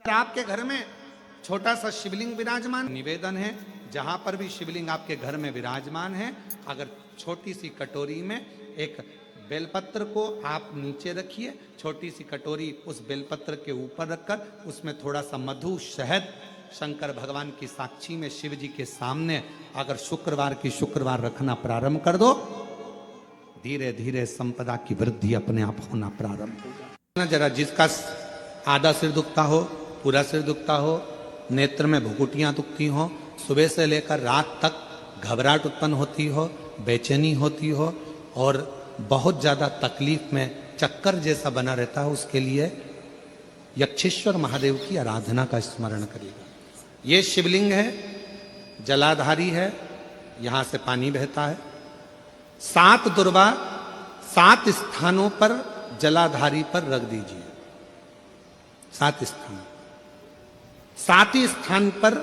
आपके घर में छोटा सा शिवलिंग विराजमान, निवेदन है जहां पर भी शिवलिंग आपके घर में विराजमान है, अगर छोटी सी कटोरी में एक बेलपत्र को आप नीचे रखिए, छोटी सी कटोरी उस बेलपत्र के ऊपर रखकर उसमें थोड़ा सा मधु शहद शंकर भगवान की साक्षी में शिव जी के सामने अगर शुक्रवार की शुक्रवार रखना प्रारंभ कर दो, धीरे धीरे संपदा की वृद्धि अपने आप होना प्रारंभ होगा। जरा जिसका आधा सिर दुखता हो, पूरा सिर दुखता हो, नेत्र में भुकुटियां दुखती हो, सुबह से लेकर रात तक घबराहट उत्पन्न होती हो, बेचैनी होती हो और बहुत ज्यादा तकलीफ में चक्कर जैसा बना रहता है, उसके लिए यक्षेश्वर महादेव की आराधना का स्मरण करिएगा। ये शिवलिंग है, जलाधारी है, यहां से पानी बहता है। 7 दुर्वा 7 स्थानों पर जलाधारी पर रख दीजिए। 7 स्थान, 7 ही स्थान पर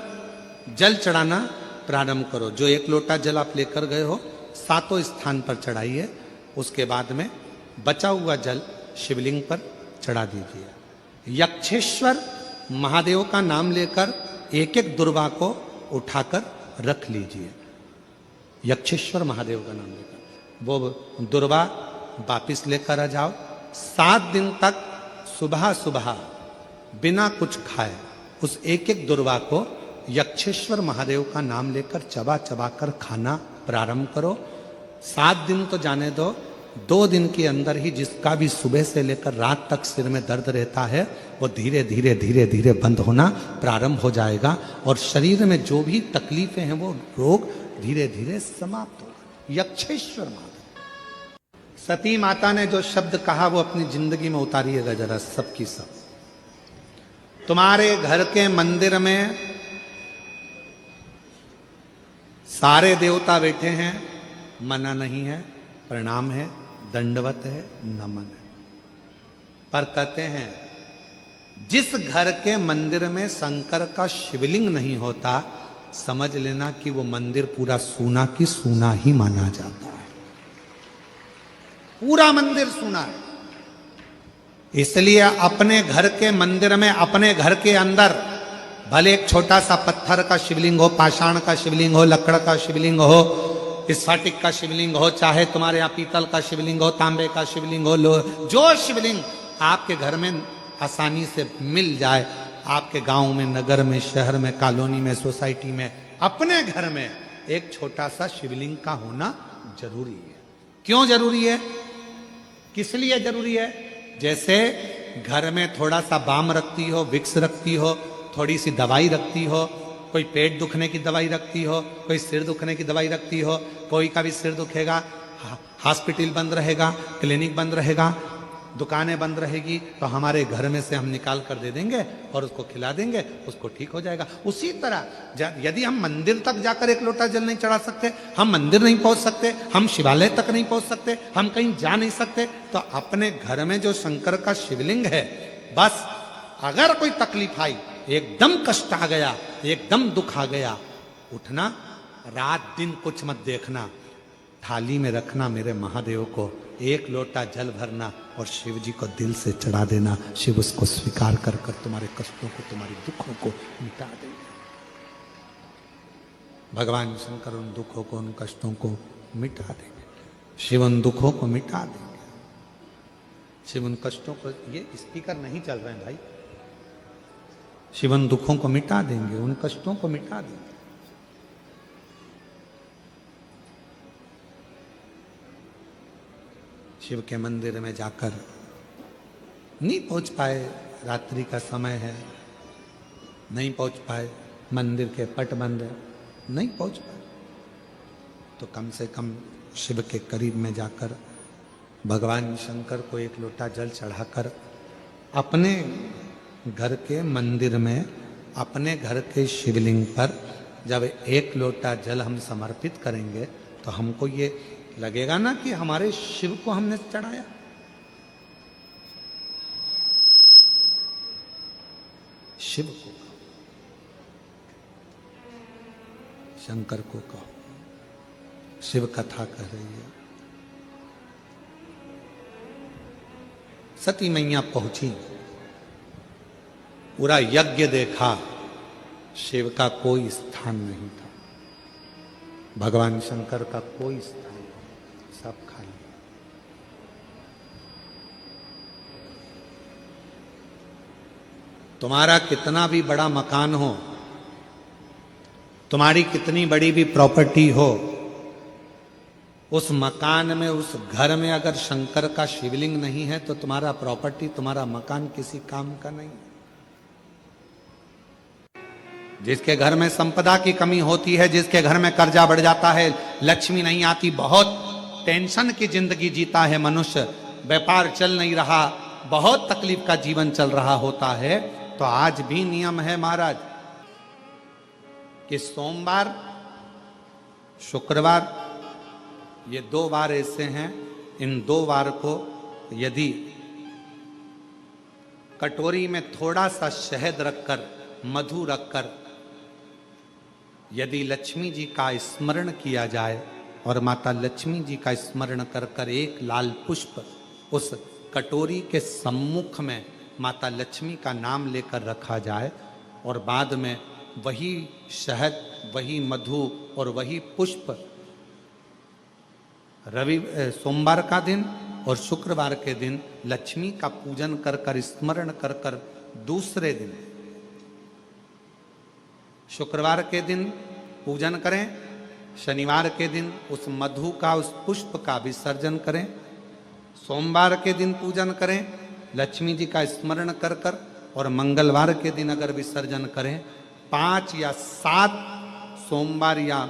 जल चढ़ाना प्रारंभ करो। जो 1 लोटा जल आप लेकर गए हो 7 स्थान पर चढ़ाइए। उसके बाद में बचा हुआ जल शिवलिंग पर चढ़ा दीजिए। यक्षेश्वर महादेव का नाम लेकर एक एक दुर्वा को उठाकर रख लीजिए। यक्षेश्वर महादेव का नाम लेकर वो दुर्वा वापिस लेकर आ जाओ। 7 दिन तक सुबह सुबह बिना कुछ खाए उस एक एक दुर्वा को यक्षेश्वर महादेव का नाम लेकर चबा चबा कर खाना प्रारंभ करो। 7 दिन तो जाने दो, 2 दिन के अंदर ही जिसका भी सुबह से लेकर रात तक सिर में दर्द रहता है वो धीरे धीरे धीरे धीरे बंद होना प्रारंभ हो जाएगा और शरीर में जो भी तकलीफें हैं वो रोग धीरे धीरे समाप्त होगा। यक्षेश्वर महादेव। सती माता ने जो शब्द कहा वो अपनी जिंदगी में उतारिएगा जरा सबकी सब। तुम्हारे घर के मंदिर में सारे देवता बैठे हैं, मना नहीं है, प्रणाम है, दंडवत है, नमन है, पर कहते हैं जिस घर के मंदिर में शंकर का शिवलिंग नहीं होता समझ लेना कि वो मंदिर पूरा सूना की सूना ही माना जाता है। पूरा मंदिर सूना है। इसलिए अपने घर के मंदिर में, अपने घर के अंदर भले एक छोटा सा पत्थर का शिवलिंग हो, पाषाण का शिवलिंग हो, लकड़ का शिवलिंग हो, स्फटिक का शिवलिंग हो, चाहे तुम्हारे यहाँ पीतल का शिवलिंग हो, तांबे का शिवलिंग हो, जो शिवलिंग आपके घर में आसानी से मिल जाए, आपके गांव में, नगर में, शहर में, कॉलोनी में, सोसाइटी में, अपने घर में एक छोटा सा शिवलिंग का होना जरूरी है। क्यों जरूरी है? किस लिए जरूरी है? जैसे घर में थोड़ा सा बाम रखती हो, विक्स रखती हो, थोड़ी सी दवाई रखती हो, कोई पेट दुखने की दवाई रखती हो, कोई सिर दुखने की दवाई रखती हो, कोई का भी सिर दुखेगा हॉस्पिटल बंद रहेगा, क्लिनिक बंद रहेगा, दुकानें बंद रहेगी, तो हमारे घर में से हम निकाल कर दे देंगे और उसको खिला देंगे, उसको ठीक हो जाएगा। उसी तरह यदि हम मंदिर तक जाकर 1 लोटा जल नहीं चढ़ा सकते, हम मंदिर नहीं पहुंच सकते, हम शिवालय तक नहीं पहुंच सकते, हम कहीं जा नहीं सकते, तो अपने घर में जो शंकर का शिवलिंग है, बस अगर कोई तकलीफ आई, एकदम कष्ट आ गया, एकदम दुख आ गया, उठना, रात दिन कुछ मत देखना, थाली में रखना मेरे महादेव को, 1 लोटा जल भरना और शिव जी को दिल से चढ़ा देना। शिव उसको स्वीकार कर कर तुम्हारे कष्टों को, तुम्हारे दुखों को मिटा देंगे। भगवान शंकर उन दुखों को, उन कष्टों को मिटा देंगे। शिव उन दुखों को मिटा देंगे। शिव उन कष्टों को, ये स्पीकर नहीं चल रहे हैं भाई, शिव उन दुखों को मिटा देंगे, उन कष्टों को मिटा देंगे। शिव के मंदिर में जाकर नहीं पहुंच पाए, रात्रि का समय है, नहीं पहुंच पाए, मंदिर के पट बंद है, नहीं पहुंच पाए, तो कम से कम शिव के करीब में जाकर भगवान शंकर को 1 लोटा जल चढ़ाकर अपने घर के मंदिर में, अपने घर के शिवलिंग पर जब 1 लोटा जल हम समर्पित करेंगे तो हमको ये लगेगा ना कि हमारे शिव को हमने चढ़ाया। शिव को कहो, शंकर को कहो, शिव कथा कह रही है। सती मैया पहुंची, पूरा यज्ञ देखा, शिव का कोई स्थान नहीं था, भगवान शंकर का कोई स्थान नहीं, सब खाली। तुम्हारा कितना भी बड़ा मकान हो, तुम्हारी कितनी बड़ी भी प्रॉपर्टी हो, उस मकान में, उस घर में अगर शंकर का शिवलिंग नहीं है तो तुम्हारा प्रॉपर्टी, तुम्हारा मकान किसी काम का नहीं। जिसके घर में संपदा की कमी होती है, जिसके घर में कर्जा बढ़ जाता है, लक्ष्मी नहीं आती, बहुत टेंशन की जिंदगी जीता है मनुष्य, व्यापार चल नहीं रहा, बहुत तकलीफ का जीवन चल रहा होता है, तो आज भी नियम है महाराज कि सोमवार, शुक्रवार, ये 2 वार ऐसे हैं, इन 2 वार को यदि कटोरी में थोड़ा सा शहद रखकर, मधु रखकर, यदि लक्ष्मी जी का स्मरण किया जाए और माता लक्ष्मी जी का स्मरण कर कर एक लाल पुष्प उस कटोरी के सम्मुख में माता लक्ष्मी का नाम लेकर रखा जाए और बाद में वही शहद, वही मधु और वही पुष्प सोमवार का दिन और शुक्रवार के दिन लक्ष्मी का पूजन कर कर, स्मरण कर कर, दूसरे दिन शुक्रवार के दिन पूजन करें, शनिवार के दिन उस मधु का, उस पुष्प का विसर्जन करें, सोमवार के दिन पूजन करें लक्ष्मी जी का स्मरण कर कर, और मंगलवार के दिन अगर विसर्जन करें, 5 या 7 सोमवार या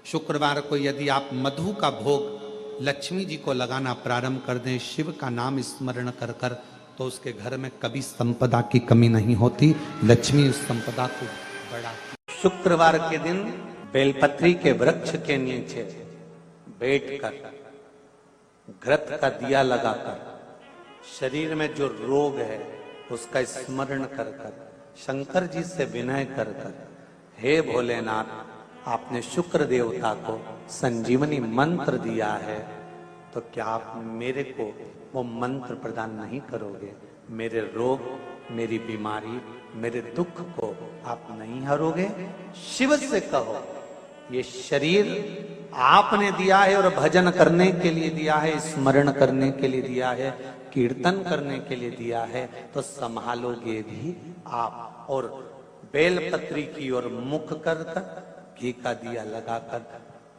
शुक्रवार को यदि आप मधु का भोग लक्ष्मी जी को लगाना प्रारंभ कर दें, शिव का नाम स्मरण कर कर, तो उसके घर में कभी संपदा की कमी नहीं होती, लक्ष्मी उस संपदा को बढ़ाती। शुक्रवार के दिन बेलपत्री के वृक्ष के नीचे बैठकर घृत का दिया लगाकर, शरीर में जो रोग है उसका स्मरण कर कर, शंकर जी से विनय कर कर, हे भोलेनाथ, आपने शुक्र देवता को संजीवनी मंत्र दिया है, तो क्या आप मेरे को वो मंत्र प्रदान नहीं करोगे? मेरे रोग, मेरी बीमारी, मेरे दुख को आप नहीं हरोगे? शिव से कहो, ये शरीर आपने दिया है और भजन करने के लिए दिया है, स्मरण करने के लिए दिया है, कीर्तन करने के लिए दिया है, तो संभालोगे भी आप। और बेलपत्री की ओर मुख कर घी का दिया लगाकर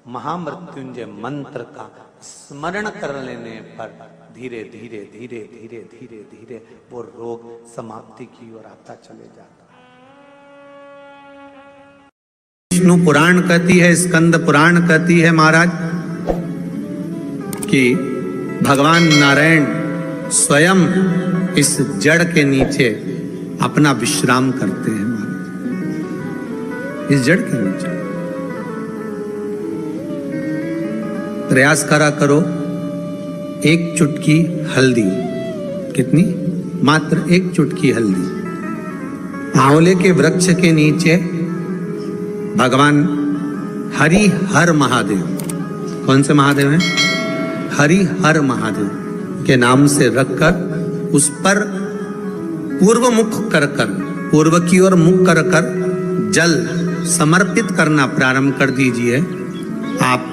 महामृत्युंजय मंत्र का स्मरण कर लेने पर धीरे धीरे धीरे धीरे धीरे धीरे वो रोग समाप्ति की ओर आता चले जाता है। विष्णु पुराण कहती है, स्कंद पुराण कहती है महाराज कि भगवान नारायण स्वयं इस जड़ के नीचे अपना विश्राम करते हैं महाराज, इस जड़ के नीचे। प्रयास करा करो, एक चुटकी हल्दी, कितनी? मात्र एक चुटकी हल्दी, आंवले के वृक्ष के नीचे भगवान हरि हर महादेव, कौन से महादेव हैं? हरि हर महादेव के नाम से रखकर उस पर पूर्व मुख कर कर, पूर्व की ओर मुख कर कर जल समर्पित करना प्रारंभ कर दीजिए। आप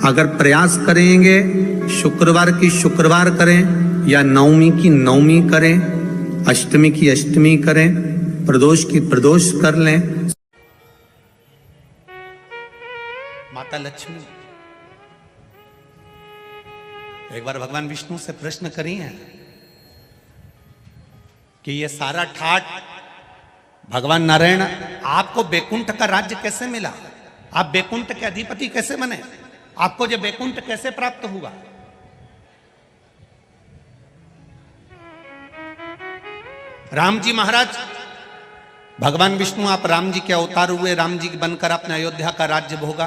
अगर प्रयास करेंगे, शुक्रवार की शुक्रवार करें या नवमी की नवमी करें, अष्टमी की अष्टमी करें, प्रदोष की प्रदोष कर लें। माता लक्ष्मी एक बार भगवान विष्णु से प्रश्न करिए कि ये सारा ठाट भगवान नारायण, आपको बैकुंठ का राज्य कैसे मिला? आप बैकुंठ के अधिपति कैसे बने? आपको जो बैकुंठ कैसे प्राप्त हुआ? राम जी महाराज, भगवान विष्णु आप राम जी के अवतार हुए, राम जी बनकर आपने अयोध्या का राज्य भोगा,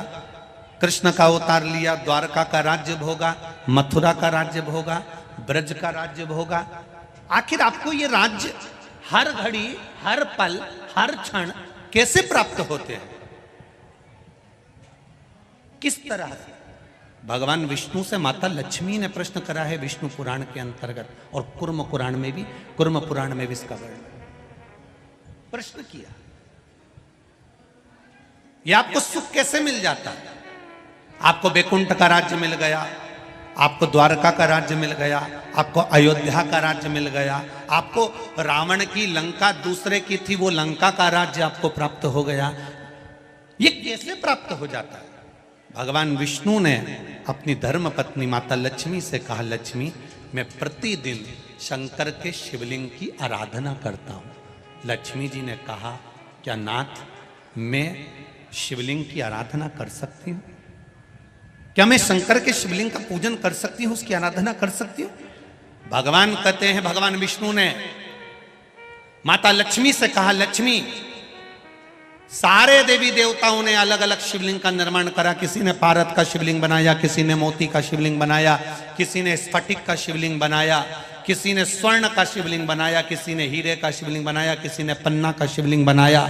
कृष्ण का अवतार लिया, द्वारका का राज्य भोगा, मथुरा का राज्य भोगा, ब्रज का राज्य भोगा। आखिर आपको ये राज्य हर घड़ी, हर पल, हर क्षण कैसे प्राप्त होते हैं? किस तरह से? भगवान विष्णु से माता लक्ष्मी ने प्रश्न करा है विष्णु पुराण के अंतर्गत, और कुर्म पुराण में भी इसका वर्णन प्रश्न किया। ये आपको सुख कैसे मिल जाता है? आपको बैकुंठ का राज्य मिल गया, आपको द्वारका का राज्य मिल गया, आपको अयोध्या का राज्य मिल गया, आपको रावण की लंका दूसरे की थी वो लंका का राज्य आपको प्राप्त हो गया। ये कैसे प्राप्त हो जाता है? भगवान विष्णु ने अपनी धर्म पत्नी माता लक्ष्मी से कहा, लक्ष्मी मैं प्रतिदिन शंकर के शिवलिंग की आराधना करता हूं। लक्ष्मी जी ने कहा, क्या नाथ मैं शिवलिंग की आराधना कर सकती हूं? क्या मैं शंकर के शिवलिंग का पूजन कर सकती हूं, उसकी आराधना कर सकती हूं? भगवान कहते हैं, भगवान विष्णु ने माता लक्ष्मी से कहा, लक्ष्मी सारे देवी देवताओं ने अलग अलग शिवलिंग का निर्माण करा। किसी ने पारद का शिवलिंग बनाया, किसी ने मोती का शिवलिंग बनाया, किसी ने स्फटिक का शिवलिंग बनाया, किसी ने स्वर्ण का शिवलिंग बनाया, किसी ने हीरे का शिवलिंग बनाया, किसी ने पन्ना का शिवलिंग बनाया।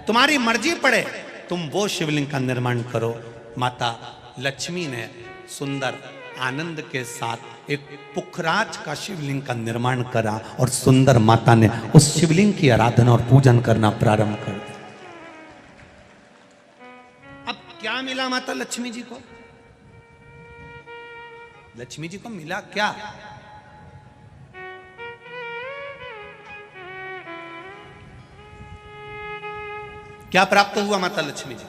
तुम्हारी मर्जी पड़े, तुम वो शिवलिंग का निर्माण करो। माता लक्ष्मी ने सुंदर आनंद के साथ एक पुखराज का शिवलिंग का निर्माण करा और सुंदर माता ने उस शिवलिंग की आराधना और पूजन करना प्रारंभ कर दिया। अब क्या मिला माता लक्ष्मी जी को? लक्ष्मी जी को मिला क्या? क्या प्राप्त हुआ माता लक्ष्मी जी?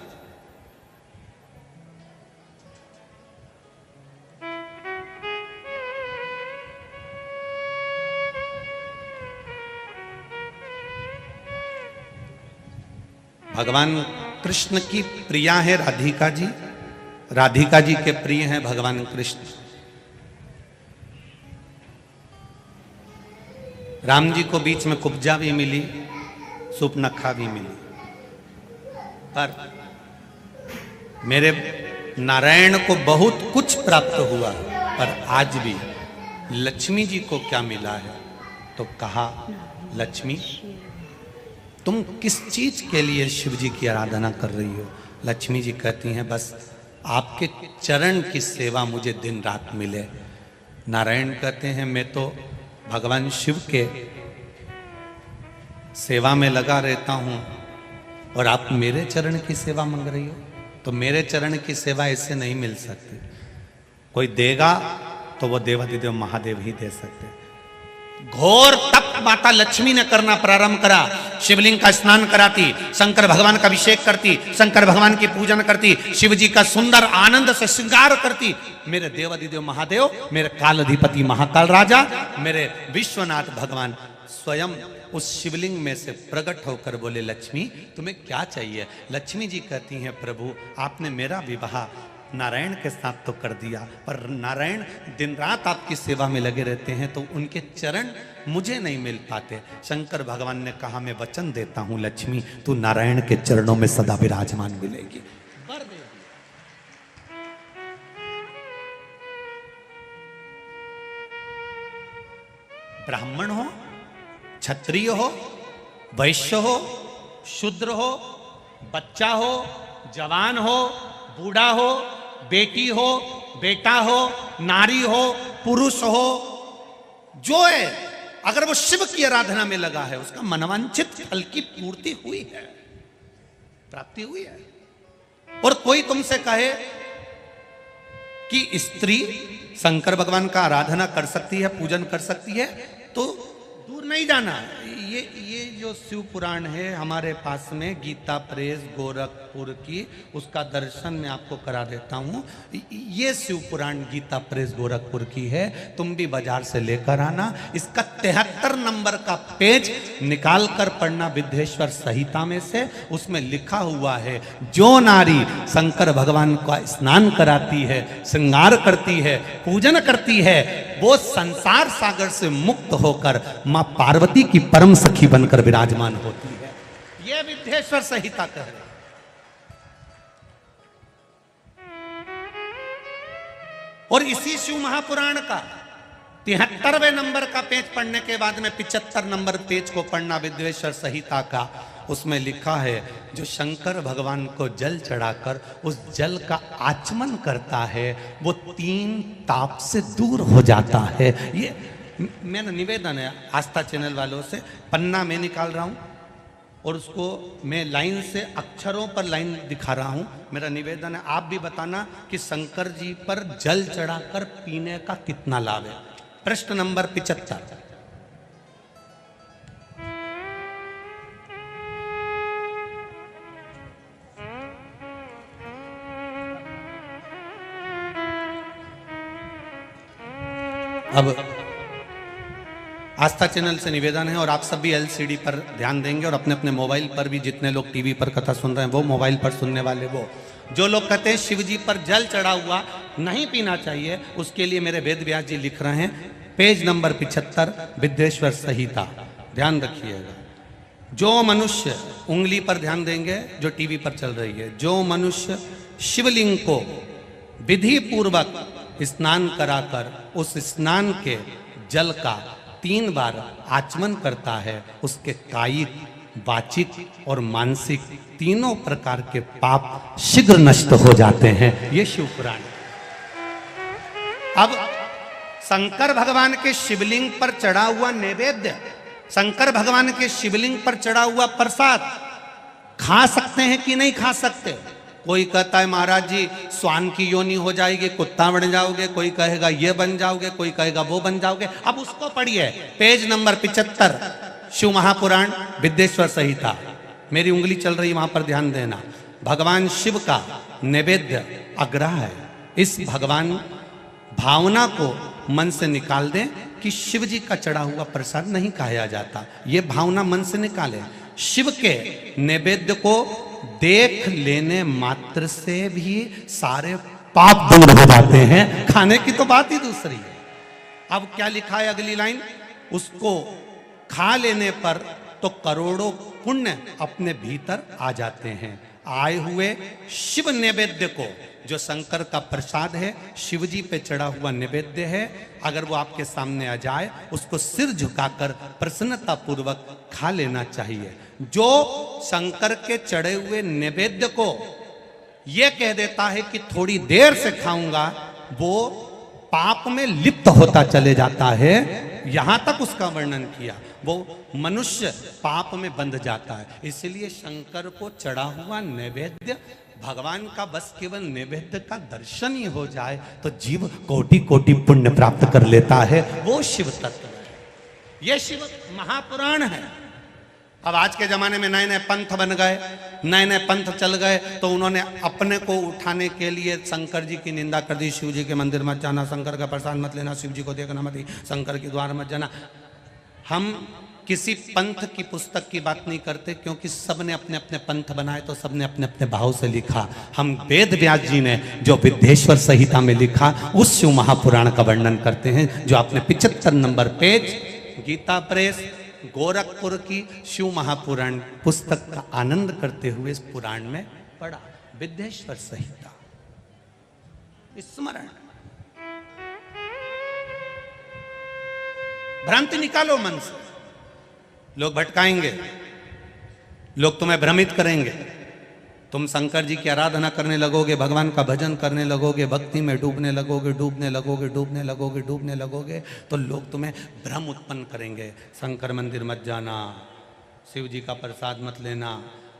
भगवान कृष्ण की प्रिया है राधिका जी, राधिका जी के प्रिय हैं भगवान कृष्ण। राम जी को बीच में कुब्जा भी मिली, सुपनखा भी मिली, पर मेरे नारायण को बहुत कुछ प्राप्त हुआ, पर आज भी लक्ष्मी जी को क्या मिला है? तो कहा, लक्ष्मी तुम किस चीज के लिए शिव जी की आराधना कर रही हो? लक्ष्मी जी कहती हैं, बस आपके चरण की सेवा मुझे दिन रात मिले। नारायण कहते हैं, मैं तो भगवान शिव के सेवा में लगा रहता हूं और आप मेरे चरण की सेवा मांग रही हो? तो मेरे चरण की सेवा ऐसे नहीं मिल सकती। कोई देगा तो वो देवाधिदेव महादेव ही दे सकते। घोर तप माता लक्ष्मी ने करना प्रारंभ करा। शिवलिंग का स्नान कराती, शंकर भगवान का अभिषेक करती, शंकर भगवान की पूजन करती, शिव जी का सुंदर आनंद से श्रृंगार करती। मेरे देवाधिदेव महादेव, मेरे काल अधिपति महाकाल राजा, मेरे विश्वनाथ भगवान स्वयं उस शिवलिंग में से प्रकट होकर बोले, लक्ष्मी तुम्हें क्या चाहिए? लक्ष्मी जी कहती हैं, प्रभु आपने मेरा विवाह नारायण के साथ तो कर दिया, पर नारायण दिन रात आपकी सेवा में लगे रहते हैं, तो उनके चरण मुझे नहीं मिल पाते। शंकर भगवान ने कहा, मैं वचन देता हूं लक्ष्मी, तू नारायण के चरणों में सदा विराजमान मिलेगी। ब्राह्मण हो, क्षत्रिय हो, वैश्य हो, शूद्र हो, बच्चा हो, जवान हो, बूढ़ा हो, बेटी हो, बेटा हो, नारी हो, पुरुष हो, जो है अगर वो शिव की आराधना में लगा है, उसका मनवांछित फल की पूर्ति हुई है, प्राप्ति हुई है। और कोई तुमसे कहे कि स्त्री शंकर भगवान का आराधना कर सकती है, पूजन कर सकती है, तो दूर नहीं जाना। ये जो शिव पुराण है हमारे पास में, गीता प्रेस गोरखपुर की, उसका दर्शन मैं आपको करा देता हूँ। ये शिव पुराण गीता प्रेस गोरखपुर की है, तुम भी बाजार से लेकर आना। इसका 73 नंबर का पेज निकाल कर पढ़ना विद्येश्वर संहिता में से। उसमें लिखा हुआ है, जो नारी शंकर भगवान का स्नान कराती है, श्रृंगार करती है, पूजन करती है, वो संसार सागर से मुक्त होकर मां पार्वती की परम सखी बनकर विराजमान होती है। यह विद्येश्वर संहिता कह रहे। और इसी शिव महापुराण का 73वें नंबर का पेज पढ़ने के बाद में 75 नंबर पेज को पढ़ना विद्येश्वर संहिता का, उसमें लिखा है जो शंकर भगवान को जल चढ़ाकर उस जल का आचमन करता है वो 3 ताप से दूर हो जाता है। ये मेरा निवेदन है आस्था चैनल वालों से। पन्ना मैं निकाल रहा हूँ और उसको मैं लाइन से अक्षरों पर लाइन दिखा रहा हूँ। मेरा निवेदन है आप भी बताना कि शंकर जी पर जल चढ़ाकर पीने का कितना लाभ है। प्रश्न नंबर 75। अब आस्था चैनल से निवेदन है और आप सब भी एलसीडी पर ध्यान देंगे और अपने अपने मोबाइल पर भी, जितने लोग टीवी पर कथा सुन रहे हैं वो, मोबाइल पर सुनने वाले वो, जो लोग कहते हैं शिव जी पर जल चढ़ा हुआ नहीं पीना चाहिए, उसके लिए मेरे वेद व्यास जी लिख रहे हैं पेज नंबर 75 विद्येश्वर संहिता। ध्यान रखिएगा। जो मनुष्य, उंगली पर ध्यान देंगे जो टीवी पर चल रही है, जो मनुष्य शिवलिंग को विधि पूर्वक स्नान कराकर उस स्नान के जल का 3 बार आचमन करता है उसके कायिक, वाचिक और मानसिक तीनों प्रकार के पाप शीघ्र नष्ट हो जाते हैं। ये शिव पुराण। अब शंकर भगवान के शिवलिंग पर चढ़ा हुआ नैवेद्य, शंकर भगवान के शिवलिंग पर चढ़ा हुआ प्रसाद खा सकते हैं कि नहीं खा सकते? कोई कहता है महाराज जी स्वान की योनि हो जाएगी, कुत्ता बन जाओगे, कोई कहेगा ये बन जाओगे, कोई कहेगा वो बन जाओगे। अब उसको पढ़िए पेज नंबर 75 शिव महापुराण विद्येश्वर संहिता। मेरी उंगली चल रही वहां पर ध्यान देना। भगवान शिव का नैवेद्य अग्रह है। इस भगवान भावना को मन से निकाल दें कि शिव जी का चढ़ा हुआ प्रसाद नहीं खाया जाता। ये भावना मन से निकालें। शिव के नैवेद्य को देख लेने मात्र से भी सारे पाप दूर हो जाते हैं। खाने की तो बात ही दूसरी है। अब क्या लिखा है अगली लाइन, उसको खा लेने पर तो करोड़ों पुण्य अपने भीतर आ जाते हैं। आए हुए शिव नैवेद्य को, जो शंकर का प्रसाद है, शिव जी पे चढ़ा हुआ नैवेद्य है, अगर वो आपके सामने आ जाए उसको सिर झुकाकर प्रसन्नता पूर्वक खा लेना चाहिए। जो शंकर के चढ़े हुए नैवेद्य को ये कह देता है कि थोड़ी देर से खाऊंगा, वो पाप में लिप्त होता चले जाता है। यहां तक उसका वर्णन किया। वो मनुष्य पाप में बंध जाता है। इसलिए शंकर को चढ़ा हुआ नैवेद्य, भगवान का बस केवल नैवेद्य का दर्शन ही हो जाए तो जीव कोटि कोटि पुण्य प्राप्त कर लेता है। वो शिव तत्व है। ये शिव महापुराण है। अब आज के जमाने में नए नए पंथ बन गए, नए नए पंथ चल गए, तो उन्होंने अपने को उठाने के लिए शंकर जी की निंदा कर दी। शिव जी के मंदिर मत जाना, शंकर का प्रसाद मत लेना, शिव जी को देखना मत, शंकर के द्वार मत जाना। हम किसी पंथ की पुस्तक की बात नहीं करते, क्योंकि सबने अपने अपने पंथ बनाए तो सबने अपने अपने भाव से लिखा। हम वेद व्यास जी ने जो विद्येश्वर संहिता में लिखा उस शिव महापुराण का वर्णन करते हैं, जो आपने 75 नंबर पेज गीता प्रेस गोरखपुर की शिव महापुराण पुस्तक का आनंद करते हुए इस पुराण में पढ़ा। विद्येश्वर संहिता स्मरण। भ्रांति निकालो मन से। लोग भटकाएंगे, लोग तुम्हें भ्रमित करेंगे। तुम शंकर जी की आराधना करने लगोगे, भगवान का भजन करने लगोगे, भक्ति में डूबने लगोगे, डूबने लगोगे, डूबने लगोगे, डूबने लगोगे, तो लोग तुम्हें भ्रम उत्पन्न करेंगे। शंकर मंदिर मत जाना, शिव जी का प्रसाद मत लेना,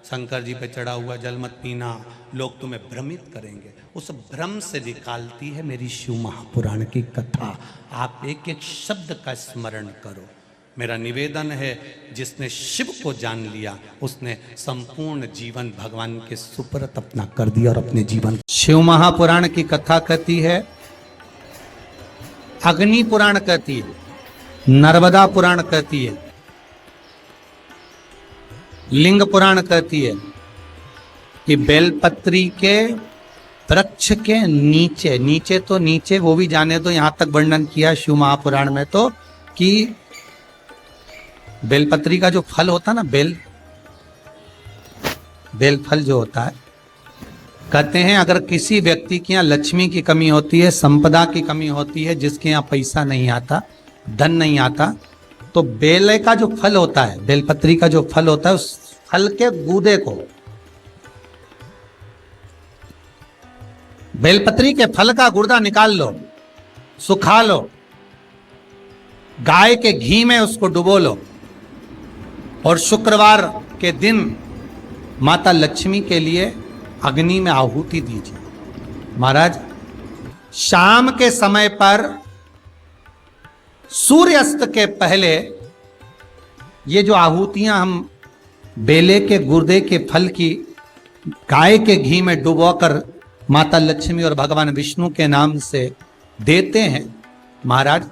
शंकर जी पे चढ़ा हुआ जल मत पीना। लोग तुम्हें भ्रमित करेंगे। उस भ्रम से निकालती है मेरी शिव महापुराण की कथा। आप एक एक शब्द का स्मरण करो। मेरा निवेदन है, जिसने शिव को जान लिया उसने संपूर्ण जीवन भगवान के सुपुर्द अपना कर दिया और अपने जीवन। शिव महापुराण की कथा कहती है, अग्नि पुराण कहती है, नर्मदा पुराण कहती है, लिंग पुराण कहती है कि बेलपत्री के वृक्ष के नीचे, नीचे तो नीचे वो भी जाने दो, यहां तक वर्णन किया शिव महापुराण में तो कि बेलपत्री का जो फल होता है ना, बेल फल जो होता है, कहते हैं अगर किसी व्यक्ति के यहाँ लक्ष्मी की कमी होती है, संपदा की कमी होती है, जिसके यहाँ पैसा नहीं आता, धन नहीं आता, तो बेल का जो फल होता है, बेलपत्री का जो फल होता है, उस फल के गूदे को, बेलपत्री के फल का गुर्दा निकाल लो, सुखा लो, गाय के घी में उसको डुबो लो और शुक्रवार के दिन माता लक्ष्मी के लिए अग्नि में आहुति दीजिए। महाराज, शाम के समय पर सूर्यास्त के पहले ये जो आहुतियां हम बेले के गुर्दे के फल की गाय के घी में डुबोकर माता लक्ष्मी और भगवान विष्णु के नाम से देते हैं, महाराज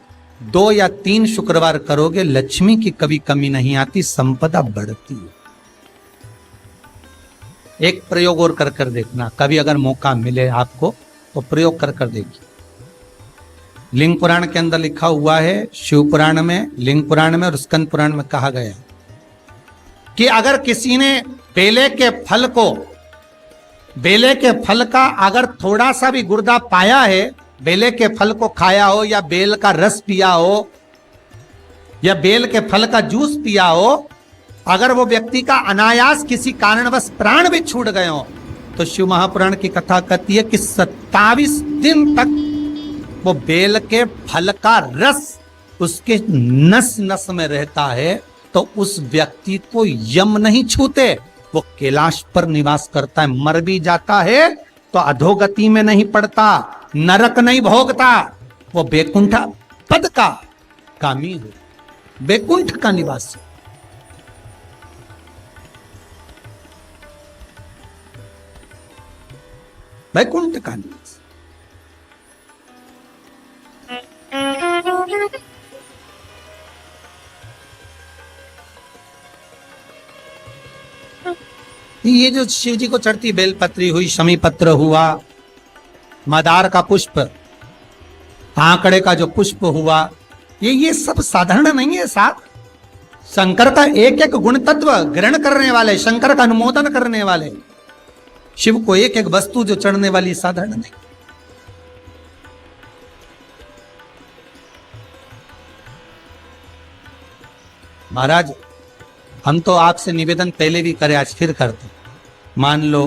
2 या 3 शुक्रवार करोगे, लक्ष्मी की कभी कमी नहीं आती, संपदा बढ़ती है। एक प्रयोग और कर देखना, कभी अगर मौका मिले आपको तो प्रयोग कर देखिए। लिंग पुराण के अंदर लिखा हुआ है, शिव पुराण में, लिंग पुराण में और स्कंद पुराण में कहा गया कि अगर किसी ने बेले के फल का अगर थोड़ा सा भी गुर्दा पाया है, बेले के फल को खाया हो या बेल का रस पिया हो या बेल के फल का जूस पिया हो, अगर वो व्यक्ति का अनायास किसी कारणवश प्राण भी छूट गए हो, तो शिव महापुराण की कथा कहती है कि 27 दिन तक वो बेल के फल का रस उसके नस नस में रहता है, तो उस व्यक्ति को यम नहीं छूते, वो कैलाश पर निवास करता है। मर भी जाता है तो अधोगति में नहीं पड़ता, नरक नहीं भोगता, वो बैकुंठ पद का कामी हो, बैकुंठ का निवासी। बैकुंठ का निवासी। ये जो शिव जी को चढ़ती बेलपत्री हुई, शमी पत्र हुआ, मदार का पुष्प, आंकड़े का जो पुष्प हुआ, ये सब साधारण नहीं है साहब। शंकर का एक एक गुण तत्व ग्रहण करने वाले, शंकर का अनुमोदन करने वाले, शिव को एक एक वस्तु जो चढ़ने वाली साधारण नहीं। महाराज, हम तो आपसे निवेदन पहले भी करे, आज फिर करते। मान लो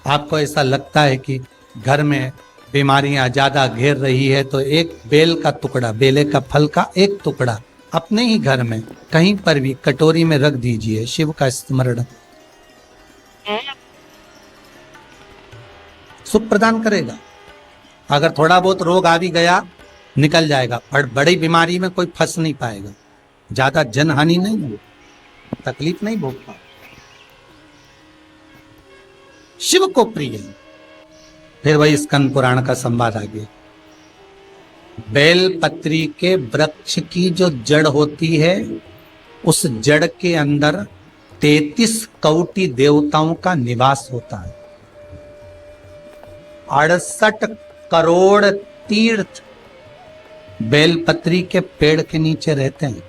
आपको ऐसा लगता है कि घर में बीमारियां ज्यादा घेर रही है, तो एक बेल का टुकड़ा, बेले का फल का एक टुकड़ा अपने ही घर में कहीं पर भी कटोरी में रख दीजिए, शिव का स्मरण, सुख प्रदान करेगा। अगर थोड़ा बहुत रोग आ भी गया निकल जाएगा, पर बड़ी बीमारी में कोई फंस नहीं पाएगा, ज्यादा जनहानि नहीं होगी, तकलीफ नहीं भोग पाएगा। शिव को प्रिय। फिर वही स्कंद पुराण का संवाद आ गया। बेल पत्री के वृक्ष की जो जड़ होती है, उस जड़ के अंदर 33 कौटि देवताओं का निवास होता है। 68 करोड़ तीर्थ बेलपत्री के पेड़ के नीचे रहते हैं।